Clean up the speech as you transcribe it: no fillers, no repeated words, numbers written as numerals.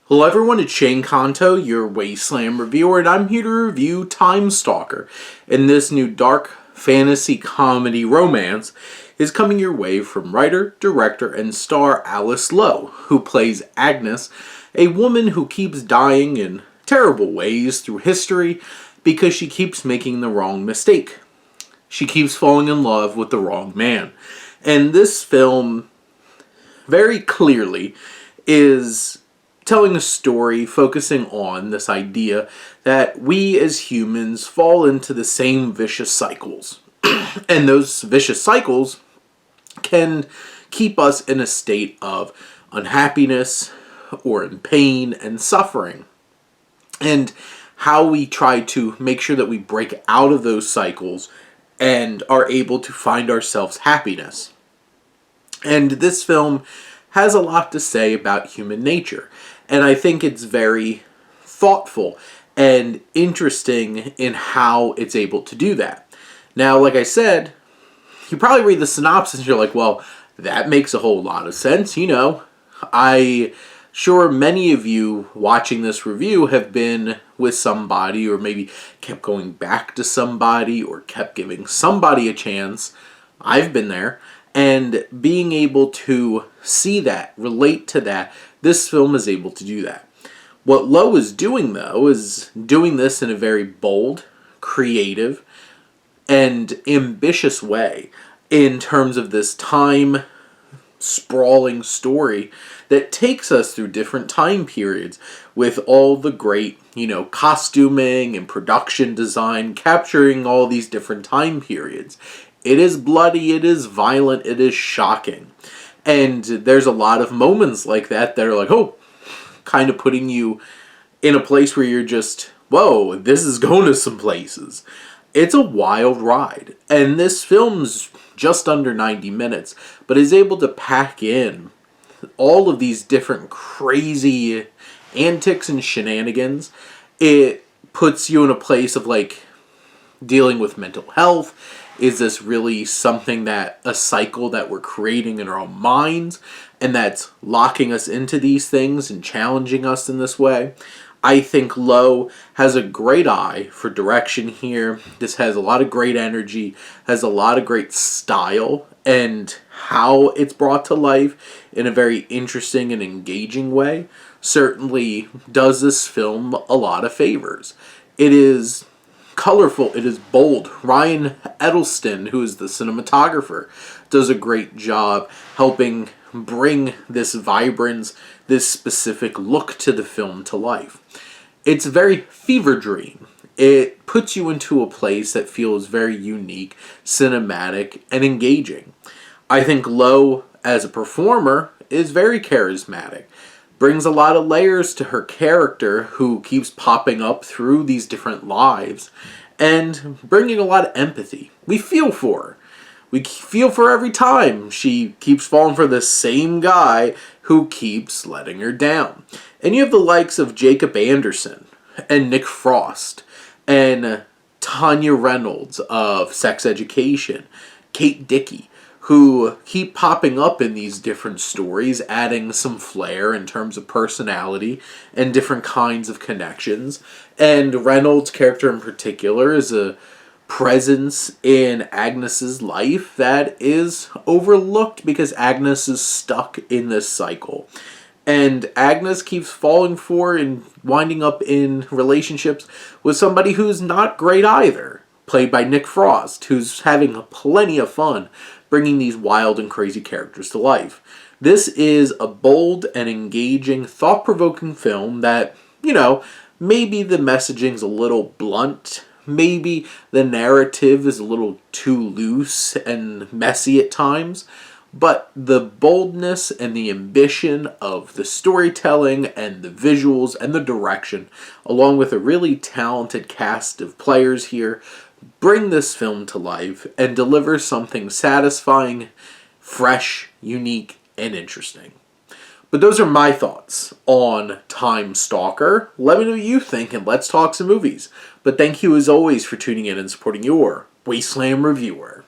Hello everyone, it's Shane Kanto, your Wasteland reviewer, and I'm here to review Timestalker. And this new dark fantasy comedy romance is coming your way from writer, director, and star Alice Lowe, who plays Agnes, a woman who keeps dying in terrible ways through history because she keeps making the wrong mistake. She keeps falling in love with the wrong man. And this film very clearly is telling a story focusing on this idea that we as humans fall into the same vicious cycles. And those vicious cycles can keep us in a state of unhappiness or in pain and suffering. And how we try to make sure that we break out of those cycles and are able to find ourselves happiness. And this film has a lot to say about human nature. And I think it's very thoughtful and interesting in how it's able to do that. Now, like I said, you probably read the synopsis and you're like, well, that makes a whole lot of sense. You know, I sure many of you watching this review have been with somebody or maybe kept going back to somebody or kept giving somebody a chance. I've been there. And being able to see that, relate to that, this film is able to do that. What Lowe is doing, though, is doing this in a very bold, creative, and ambitious way in terms of this time-sprawling story that takes us through different time periods with all the great, costuming and production design, capturing all these different time periods. It is bloody, it is violent, it is shocking. And there's a lot of moments like that that are like, oh, kind of putting you in a place where you're just, whoa, this is going to some places. It's a wild ride. And this film's just under 90 minutes, but is able to pack in all of these different crazy antics and shenanigans. It puts you in a place of like dealing with mental health. Is this really something that a cycle that we're creating in our own minds and that's locking us into these things and challenging us in this way? I think Lowe has a great eye for direction here. This has a lot of great energy, has a lot of great style, and how it's brought to life in a very interesting and engaging way certainly does this film a lot of favors. It is colorful, it is bold. Ryan Edelston, who is the cinematographer, does a great job helping bring this vibrance, this specific look to the film to life. It's very fever dream. It puts you into a place that feels very unique, cinematic, and engaging. I think Lowe, as a performer, is very charismatic. Brings a lot of layers to her character who keeps popping up through these different lives and bringing a lot of empathy. We feel for her. We feel for her every time she keeps falling for the same guy who keeps letting her down. And you have the likes of Jacob Anderson and Nick Frost and Tanya Reynolds of Sex Education, Kate Dickie, who keep popping up in these different stories, adding some flair in terms of personality and different kinds of connections. And Reynolds' character in particular is a presence in Agnes's life that is overlooked because Agnes is stuck in this cycle. And Agnes keeps falling for and winding up in relationships with somebody who's not great either, played by Nick Frost, who's having plenty of fun bringing these wild and crazy characters to life. This is a bold and engaging, thought-provoking film that, maybe the messaging's a little blunt, maybe the narrative is a little too loose and messy at times, but the boldness and the ambition of the storytelling and the visuals and the direction, along with a really talented cast of players here, bring this film to life and deliver something satisfying, fresh, unique, and interesting. But those are my thoughts on Timestalker. Let me know what you think and let's talk some movies. But thank you as always for tuning in and supporting your Wasteland reviewer.